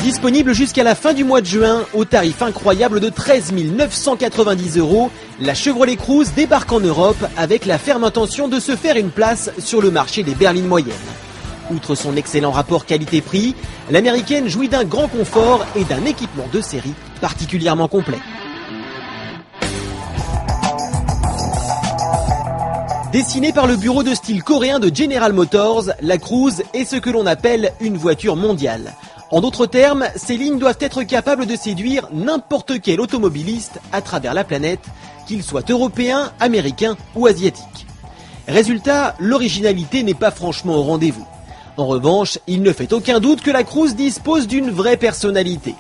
Disponible jusqu'à la fin du mois de juin, au tarif incroyable de 13 990 €, la Chevrolet Cruze débarque en Europe avec la ferme intention de se faire une place sur le marché des berlines moyennes. Outre son excellent rapport qualité-prix, l'américaine jouit d'un grand confort et d'un équipement de série particulièrement complet. Dessinée par le bureau de style coréen de General Motors, la Cruze est ce que l'on appelle une voiture mondiale. En d'autres termes, ces lignes doivent être capables de séduire n'importe quel automobiliste à travers la planète, qu'il soit européen, américain ou asiatique. Résultat, l'originalité n'est pas franchement au rendez-vous. En revanche, il ne fait aucun doute que la Cruze dispose d'une vraie personnalité.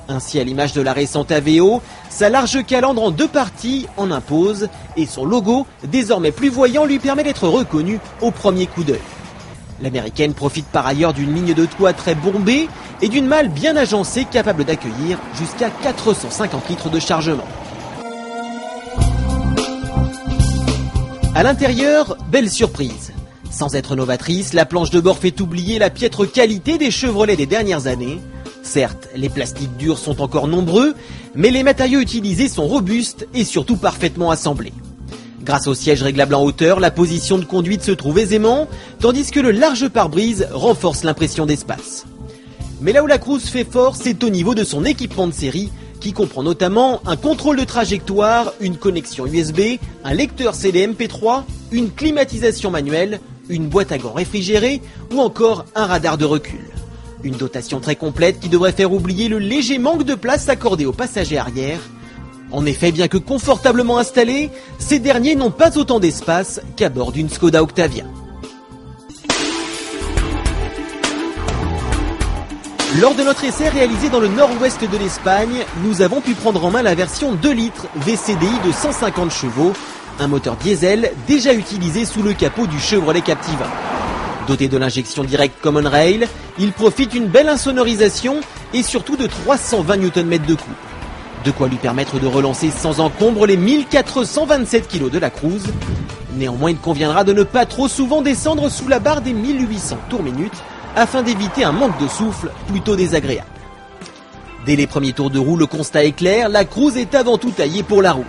Ainsi, à l'image de la récente Aveo, sa large calandre en 2 parties en impose et son logo, désormais plus voyant, lui permet d'être reconnu au premier coup d'œil. L'américaine profite par ailleurs d'une ligne de toit très bombée et d'une malle bien agencée capable d'accueillir jusqu'à 450 litres de chargement. À l'intérieur, belle surprise. Sans être novatrice, la planche de bord fait oublier la piètre qualité des Chevrolet des dernières années. Certes, les plastiques durs sont encore nombreux, mais les matériaux utilisés sont robustes et surtout parfaitement assemblés. Grâce au siège réglable en hauteur, la position de conduite se trouve aisément, tandis que le large pare-brise renforce l'impression d'espace. Mais là où la Cruze fait fort, c'est au niveau de son équipement de série, qui comprend notamment un contrôle de trajectoire, une connexion USB, un lecteur CD MP3, une climatisation manuelle, une boîte à gants réfrigérée ou encore un radar de recul. Une dotation très complète qui devrait faire oublier le léger manque de place accordé aux passagers arrière. En effet, bien que confortablement installés, ces derniers n'ont pas autant d'espace qu'à bord d'une Skoda Octavia. Lors de notre essai réalisé dans le nord-ouest de l'Espagne, nous avons pu prendre en main la version 2 litres VCDI de 150 chevaux, un moteur diesel déjà utilisé sous le capot du Chevrolet Captiva. Doté de l'injection directe Common Rail, il profite d'une belle insonorisation et surtout de 320 Nm de couple. De quoi lui permettre de relancer sans encombre les 1427 kg de la Cruze. Néanmoins, il conviendra de ne pas trop souvent descendre sous la barre des 1800 tours minute afin d'éviter un manque de souffle plutôt désagréable. Dès les premiers tours de roue, le constat est clair, la Cruze est avant tout taillée pour la route.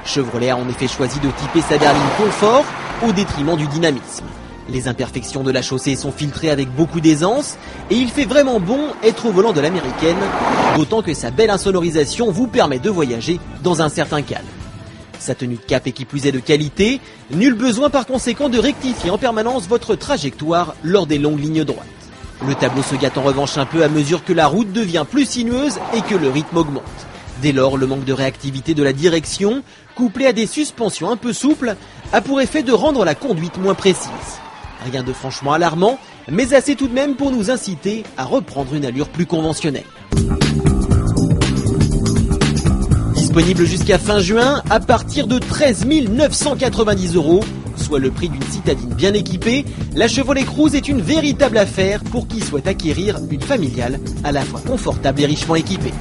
Chevrolet a en effet choisi de typer sa berline confort au détriment du dynamisme. Les imperfections de la chaussée sont filtrées avec beaucoup d'aisance et il fait vraiment bon être au volant de l'américaine, d'autant que sa belle insonorisation vous permet de voyager dans un certain calme. Sa tenue de cap est qui plus est de qualité, nul besoin par conséquent de rectifier en permanence votre trajectoire lors des longues lignes droites. Le tableau se gâte en revanche un peu à mesure que la route devient plus sinueuse et que le rythme augmente. Dès lors, le manque de réactivité de la direction, couplé à des suspensions un peu souples, a pour effet de rendre la conduite moins précise. Rien de franchement alarmant, mais assez tout de même pour nous inciter à reprendre une allure plus conventionnelle. Disponible jusqu'à fin juin à partir de 13 990 €, soit le prix d'une citadine bien équipée, la Chevrolet Cruze est une véritable affaire pour qui souhaite acquérir une familiale à la fois confortable et richement équipée.